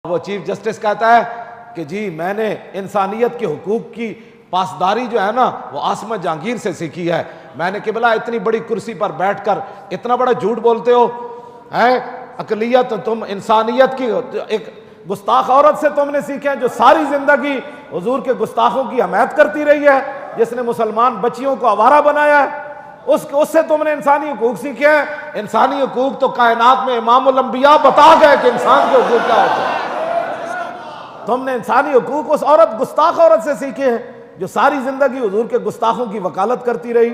وہ chief justice کہتا ہے کہ جی میں نے انسانیت کے حقوق کی پاسداری جو ہے نا وہ عاصمہ جہانگیر سے سیکھی ہے. میں نے قبلہ اتنی بڑی کرسی پر بیٹھ کر اتنا بڑا جھوٹ بولتے ہو, اقلیت تم انسانیت کی ایک گستاخ عورت سے تم نے سیکھے ہیں جو ساری زندگی حضور کے گستاخوں کی حمایت کرتی رہی ہے, جس نے مسلمان بچیوں کو آوارہ بنایا ہے, اس سے تم نے انسانی حقوق سیکھے ہیں. انسانی حقوق تو کائنات میں امام الانبیاء بتا گئے کہ انسان کے حقوق کیا ہوتے ہیں. تم نے انسانی حقوق اس عورت گستاخ عورت سے سیکھے ہیں جو ساری زندگی حضور کے گستاخوں کی وکالت کرتی رہی,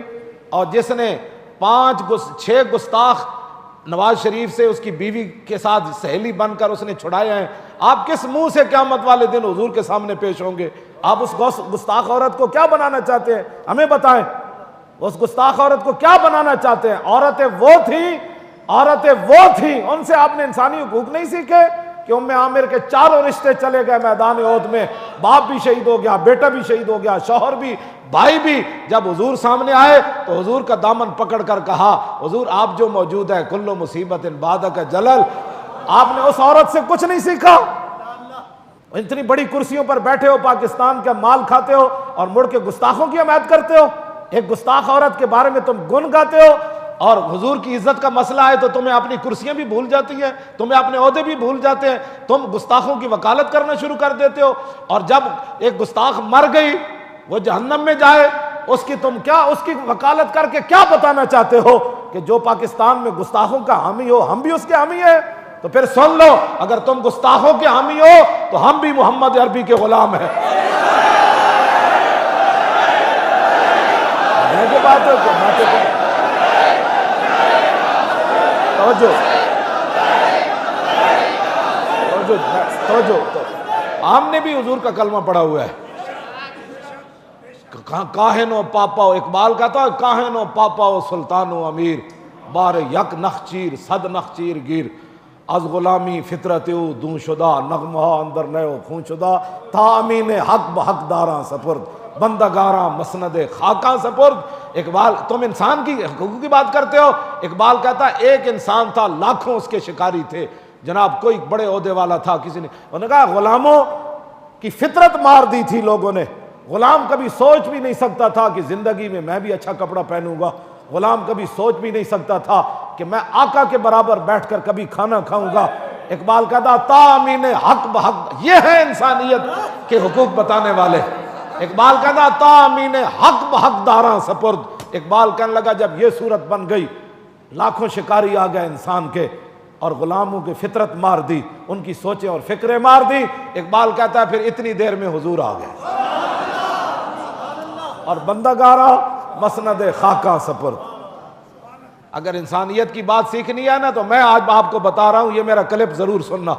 اور جس نے 6 گستاخ نواز شریف سے اس کی بیوی کے ساتھ سہیلی بن کر اس نے چھڑائے ہیں. آپ کس منہ سے قیامت والے دن حضور کے سامنے پیش ہوں گے؟ آپ اس گستاخ عورت کو کیا بنانا چاہتے ہیں؟ ہمیں بتائیں, اس گستاخ عورت کو کیا بنانا چاہتے ہیں؟ عورتیں وہ تھیں, ان سے آپ نے انسانی حقوق نہیں سیکھے کہ ام عامر کے 4 رشتے چلے گئے میدان احد میں, باپ بھی شہید ہو گیا, بیٹا بھی شہید ہو گیا, شوہر بھی, بھائی بھی. جب حضور سامنے آئے تو حضور کا دامن پکڑ کر کہا, حضور آپ جو موجود ہے کل مصیبت بعدک جلل. آپ نے اس عورت سے کچھ نہیں سیکھا. اتنی بڑی کرسیوں پر بیٹھے ہو, پاکستان کا مال کھاتے ہو اور مڑ کے گستاخوں کی حمایت کرتے ہو. ایک گستاخ عورت کے بارے میں تم گن گاتے ہو, اور حضور کی عزت کا مسئلہ ہے تو تمہیں اپنی کرسیاں بھی بھول جاتی ہیں, تمہیں اپنے عہدے بھی بھول جاتے ہیں, تم گستاخوں کی وکالت کرنا شروع کر دیتے ہو. اور جب ایک گستاخ مر گئی وہ جہنم میں جائے, اس کی وکالت کر کے کیا بتانا چاہتے ہو کہ جو پاکستان میں گستاخوں کا حامی ہو ہم بھی اس کے حامی ہیں؟ تو پھر سن لو, اگر تم گستاخوں کے حامی ہو تو ہم بھی محمد عربی کے غلام ہیں. توجہ, ہم نے بھی حضور کا کلمہ پڑھا ہوا ہے. کاہن و پاپا, اقبال کہتا ہے کاہن و پاپا و سلطان و امیر, بار یک نخچیر صد نخچیر گیر, از غلامی فطرت او دون شدہ, نغمہ اندر نیو خون شدہ, تا امین حق بحق داراں سپرد, بندگاراں مسند خاکاں سپرد. اقبال, تم انسان کی حقوق کی بات کرتے ہو. اقبال کہتا ہے ایک انسان تھا, لاکھوں اس کے شکاری تھے. جناب کوئی بڑے عہدے والا تھا, کسی نے, انہوں نے کہا غلاموں کی فطرت مار دی تھی لوگوں نے. غلام کبھی سوچ بھی نہیں سکتا تھا کہ زندگی میں بھی اچھا کپڑا پہنوں گا. غلام کبھی سوچ بھی نہیں سکتا تھا کہ میں آقا کے برابر بیٹھ کر کبھی کھانا کھاؤں گا. اقبال کہتا تامین حق بحق, یہ ہے انسانیت کے حقوق بتانے والے. اقبال کہتا تامین حق بحق داراں سپرد. اقبال کہنے لگا جب یہ صورت بن گئی, لاکھوں شکاری آ گئے انسان کے, اور غلاموں کی فطرت مار دی, ان کی سوچیں اور فکریں مار دی. اقبال کہتا ہے پھر اتنی دیر میں حضور آ گئے, اور بندگارا مسند خاکاں سپرد. اگر انسانیت کی بات سیکھنی ہے نا تو میں آج آپ کو بتا رہا ہوں, یہ میرا کلپ ضرور سننا.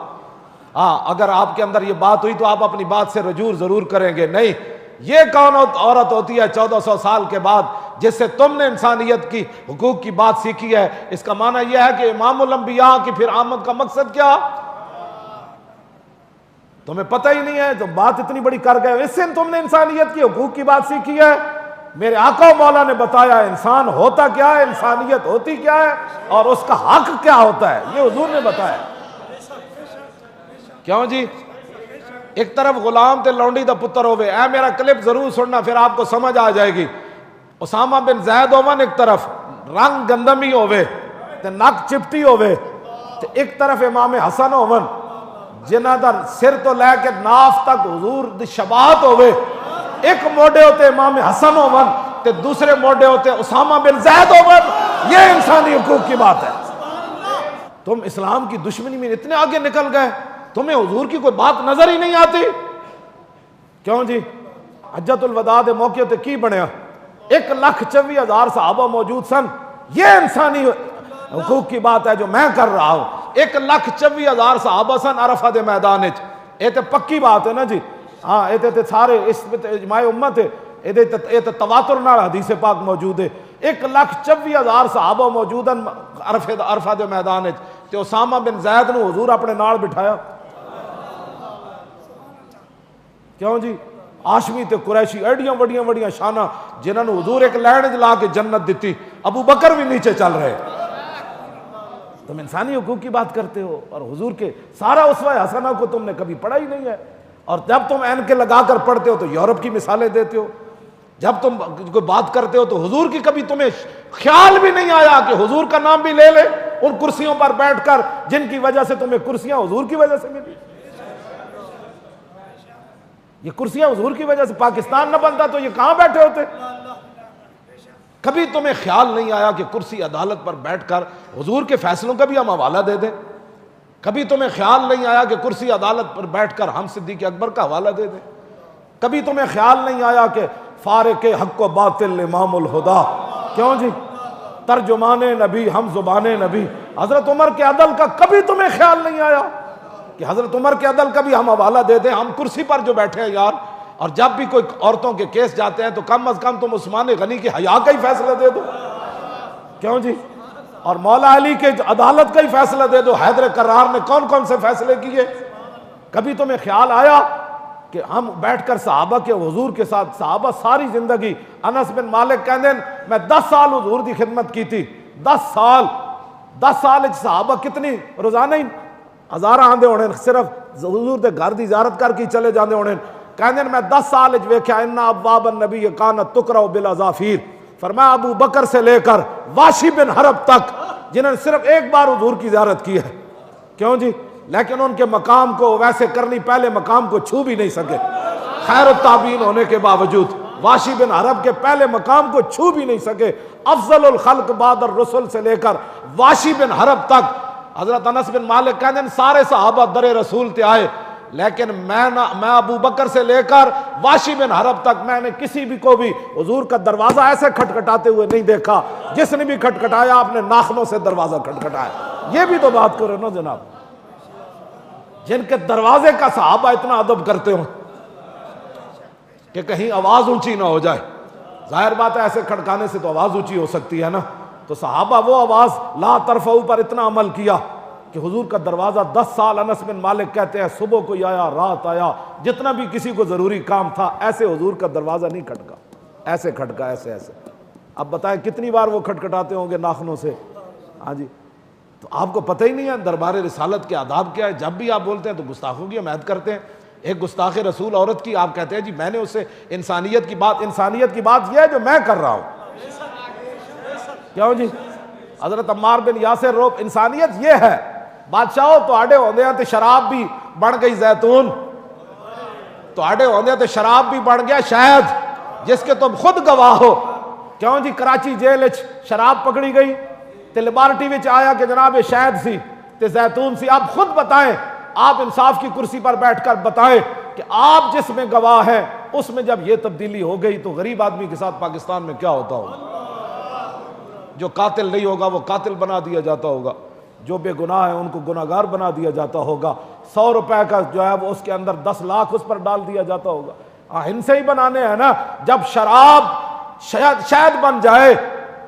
ہاں, اگر آپ کے اندر یہ بات ہوئی تو آپ اپنی بات سے رجوع ضرور کریں گے. نہیں, یہ کون عورت ہوتی ہے 1400 سال کے بعد جس سے تم نے انسانیت کی حقوق کی بات سیکھی ہے؟ اس کا معنی یہ ہے کہ امام الانبیاء کی پھر آمد کا مقصد کیا تمہیں پتہ ہی نہیں ہے, تو بات اتنی بڑی کر گئے. اس سے تم نے انسانیت کی حقوق کی بات سیکھی ہے. میرے آقا و مولا نے بتایا انسان ہوتا کیا ہے, انسانیت ہوتی کیا ہے, اور اس کا حق کیا ہوتا ہے, یہ حضور نے بتایا. کیوں جی؟ ایک طرف غلام تے لونڈی دا پتر ہوئے, اے میرا کلپ ضرور سننا پھر آپ کو سمجھ آ جائے گی. اسامہ بن زید ہوون ایک طرف, رنگ گندمی ہوئے تے نک چپٹی ہوئے, تے ایک طرف امام حسن ہوون جنہ دا سر تو لے کے ناف تک حضور دی شباہت ہوئے. ایک موڈے ہوتے امام حسن ہوون تے دوسرے موڈے ہوتے اسامہ بن زید ہوون. یہ انسانی حقوق کی بات ہے. تم اسلام کی دشمنی میں اتنے آگے نکل گئے, تمہیں حضور کی کوئی بات نظر ہی نہیں آتی. کیوں جی؟ حجت الوداع دے موقع تے کی بنیا, 1,24,000 صحابہ موجود سن. یہ انسانی حقوق کی بات ہے جو میں کر رہا ہوں. 1,24,000 صحابہ سن عرفہ دے میدان وچ. یہ تے پکی بات ہے نا جی. ہاں, یہ تے سارے اس اجماع امت ہے, یہ تے تواتر نال حدیث پاک موجود ہے. 1,24,000 صحابہ موجود ہیں عرفہ دے میدان وچ, تے اسامہ بن زید نو حضور اپنے نال بٹھایا. کیوں جی؟ آشمی تے قریشی ایڈیاں وڈیاں شانہ جنہاں نو حضور ایک لین لا کے جنت دیتی. ابو بکر بھی نیچے چل رہے. تم انسانی حقوق کی بات کرتے ہو اور حضور کے سارا اسوہ حسنہ کو تم نے کبھی پڑھا ہی نہیں ہے، اور جب تم عین کے لگا کر پڑھتے ہو تو یورپ کی مثالیں دیتے ہو، جب تم کوئی بات کرتے ہو تو حضور کی کبھی تمہیں خیال بھی نہیں آیا کہ حضور کا نام بھی لے لے ان کرسیوں پر بیٹھ کر جن کی وجہ سے تمہیں کرسیاں حضور کی وجہ سے ملی۔ یہ کرسیاں حضور کی وجہ سے، پاکستان نہ بنتا تو یہ کہاں بیٹھے ہوتے؟ کبھی تمہیں خیال نہیں آیا کہ کرسی عدالت پر بیٹھ کر حضور کے فیصلوں کا بھی ہم حوالہ دے دیں؟ کبھی تمہیں خیال نہیں آیا کہ کرسی عدالت پر بیٹھ کر ہم صدیق اکبر کا حوالہ دے دیں؟ کبھی تمہیں خیال نہیں آیا کہ فارق حق و باطل امام الہدا، کیوں جی، ترجمان نبی ہم زبان نبی، حضرت عمر کے عدل کا کبھی تمہیں خیال نہیں آیا کہ حضرت عمر کے عدل کا بھی ہم حوالہ دے دیں؟ ہم کرسی پر جو بیٹھے ہیں یار، اور جب بھی کوئی عورتوں کے کیس جاتے ہیں تو کم از کم تم عثمان غنی کے حیا کا ہی فیصلہ دے دو، کیوں جی، اور مولا علی کے عدالت کا ہی فیصلہ دے دو۔ حیدر کرار نے کون کون سے فیصلے کیے؟ کبھی تمہیں خیال آیا کہ ہم بیٹھ کر صحابہ کے حضور کے ساتھ، صحابہ ساری زندگی، انس بن مالک کہندے ہیں میں 10 سال حضور دی خدمت کی تھی، 10 سال صحابہ کتنی روزانہ ہی ہزار آندے ہونے، صرف حضور دے گھر دی زیارت کر کے چلے جاندے ہونے، کہندے میں 10 سال ویکھیا ان ابواب النبی کانت تقرأ بالاظافیر، فرمایا ابو بکر سے لے کر واشی بن حرب تک جنہوں نے صرف ایک بار حضور کی زیارت کی ہے، کیوں جی، لیکن ان کے مقام کو ویسے کرنی پہلے مقام کو چھو بھی نہیں سکے، خیر التابعین ہونے کے باوجود واشی بن حرب کے پہلے مقام کو چھو بھی نہیں سکے۔ افضل الخلق بعد الرسل سے لے کر واشی بن حرب تک، حضرت انس بن مالک کہتے ہیں سارے صحابہ در رسول تے آئے، لیکن میں ابو بکر سے لے کر واشی بن حرب تک میں نے کسی بھی کو بھی حضور کا دروازہ ایسے کھٹکھٹاتے ہوئے نہیں دیکھا، جس نے بھی کھٹکھٹایا اپنے ناخنوں سے دروازہ کھٹکھٹایا۔ یہ بھی تو بات کرو نا جناب، جن کے دروازے کا صحابہ اتنا ادب کرتے ہوں کہ کہیں آواز اونچی نہ ہو جائے، ظاہر بات ہے ایسے کھڑکانے سے تو آواز اونچی ہو سکتی ہے نا، تو صحابہ وہ آواز لا ترفعوا پر اتنا عمل کیا کہ حضور کا دروازہ 10 سال، انس بن مالک کہتے ہیں صبح کوئی آیا رات آیا، جتنا بھی کسی کو ضروری کام تھا ایسے حضور کا دروازہ نہیں کھٹکا، ایسے کھٹکا، ایسے ایسے۔ اب بتائیں کتنی بار وہ کھٹکھٹاتے ہوں گے ناخنوں سے؟ ہاں جی، تو آپ کو پتہ ہی نہیں ہے دربار رسالت کے آداب کیا ہے؟ جب بھی آپ بولتے ہیں تو گستاخوں کی حمایت کرتے ہیں۔ ایک گستاخ رسول عورت کی آپ کہتے ہیں جی میں نے اسے انسانیت کی بات یہ ہے جو میں کر رہا ہوں، کیوں جی؟ حضرت عمار بن یاسر روب انسانیت یہ ہے، بادشاہو تو آڈے ہوندے ہیں تو شراب بھی بڑھ گئی زیتون، تو آڈے ہوندے ہیں تو شراب بھی بڑھ گیا شہد، جس کے تم خود گواہ ہو، کیوں جی؟ کراچی جیل شراب پکڑی گئی تے لیبارٹی وچ آیا کہ جناب یہ شہد سی تے زیتون سی، آپ خود بتائیں، آپ انصاف کی کرسی پر بیٹھ کر بتائیں کہ آپ جس میں گواہ ہیں اس میں جب یہ تبدیلی ہو گئی تو غریب آدمی کے ساتھ پاکستان میں کیا ہوتا ہوگا؟ جو قاتل نہیں ہوگا وہ قاتل بنا دیا جاتا ہوگا، جو بے گناہ ہیں ان کو گناہگار بنا دیا جاتا ہوگا، 100 روپے کا جو ہے وہ اس کے اندر 10 لاکھ اس پر ڈال دیا جاتا ہوگا۔ ہنسے ہی بنانے ہیں نا، جب شراب شہد بن جائے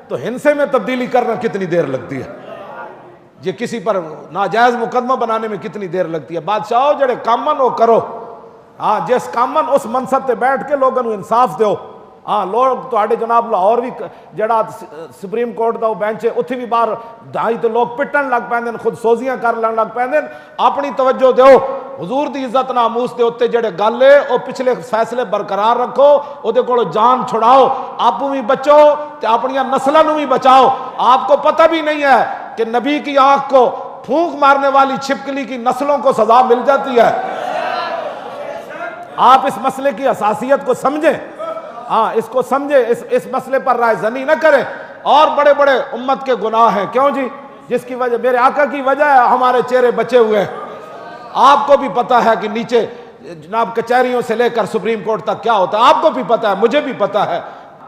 تو ہنسے میں تبدیلی کرنا کتنی دیر لگتی ہے، یہ کسی پر ناجائز مقدمہ بنانے میں کتنی دیر لگتی ہے۔ بادشاہو جڑے کامن ہو کرو، ہاں جس کامن اس منصب تے بیٹھ کے لوگوں انصاف دیو۔ ہاں لوگ تواڈے جناب لاہور بھی جڑا سپریم کورٹ دا بینچ ہے اتھے بھی باہر ڈھائی تو لوگ پٹن لگ پیندے، خود سوزیاں کر لگ پیندے، اپنی توجہ دیو، حضور دی عزت ناموس دے اوتے جڑے گل ہے او پچھلے فیصلے برقرار رکھو، او دے کولوں جان چھڑاؤ، آپو بھی بچو تے اپنی نسلاں نوں بھی بچاؤ۔ آپ کو پتہ بھی نہیں ہے کہ نبی کی آنکھ کو پھونک مارنے والی چھپکلی کی نسلوں کو سزا مل جاتی ہے۔ آپ اس مسئلے کی حساسیت کو سمجھیں، ہاں اس کو سمجھیں، اس مسئلے پر رائے زنی نہ کریں۔ اور بڑے بڑے امت کے گناہ ہیں، کیوں جی؟ جس کی وجہ میرے آقا کی وجہ ہے ہمارے چہرے بچے ہوئے ہیں۔ آپ کو بھی پتا ہے کہ نیچے جناب کچہریوں سے لے کر سپریم کورٹ تک کیا ہوتا ہے، آپ کو بھی پتا ہے، مجھے بھی پتا ہے۔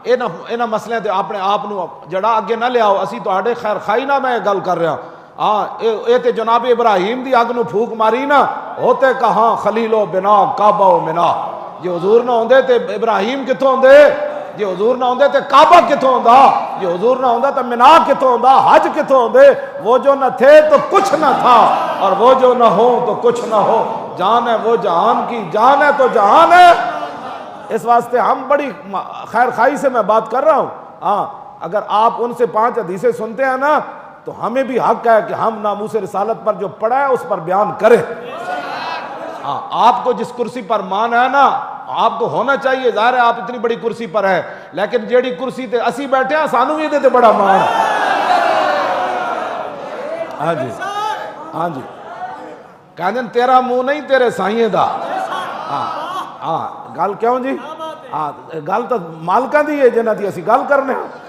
انہاں مسئلے تے اپنے آپ نو جڑا اگے نہ لے آؤ، اسی تواڈے خیر خائی نہ میں گل کر رہا ہاں۔ اے تے جناب ابراہیم دی اگ نو پھونک ماری نا، ہوتے کہاں خلیل و بنا کعبہ و منا، جی حضور نہ ہوندے تے ابراہیم کتھوں ہوندے، جی حضور نہ ہوندے تے کعبہ کتھوں ہوندا، جی حضور نہ ہوندا تے منا کتھوں ہوندا، حج کتھوں ہوندے۔ وہ جو نہ تھے تو کچھ نہ تھا، اور وہ جو نہ ہو تو کچھ نہ ہو، جان ہے وہ جہان کی، جان ہے تو جہان ہے۔ اس واسطے ہم بڑی خیر خائی سے میں بات کر رہا ہوں، ہاں اگر آپ ان سے 5 حدیثیں سنتے ہیں نا تو ہمیں بھی حق ہے کہ ہم ناموس رسالت پر جو پڑھا ہے اس پر بیان کریں. آپ کو جس کرسی پر مان ہے نا آپ کو ہونا چاہیے. ظاہر ہے آپ اتنی بڑی کرسی پر ہے, لیکن جیڑی کرسی تے اسی بیٹھے ہیں سانو بھی دے بڑا مان. ہاں جی ہاں جی کہندے تیرا منہ نہیں تیرے سائیں دا. ہاں گل کیوں جی؟ گل تو مالکاں دی ہے جنہاں دی اسی گل کرنے ہاں.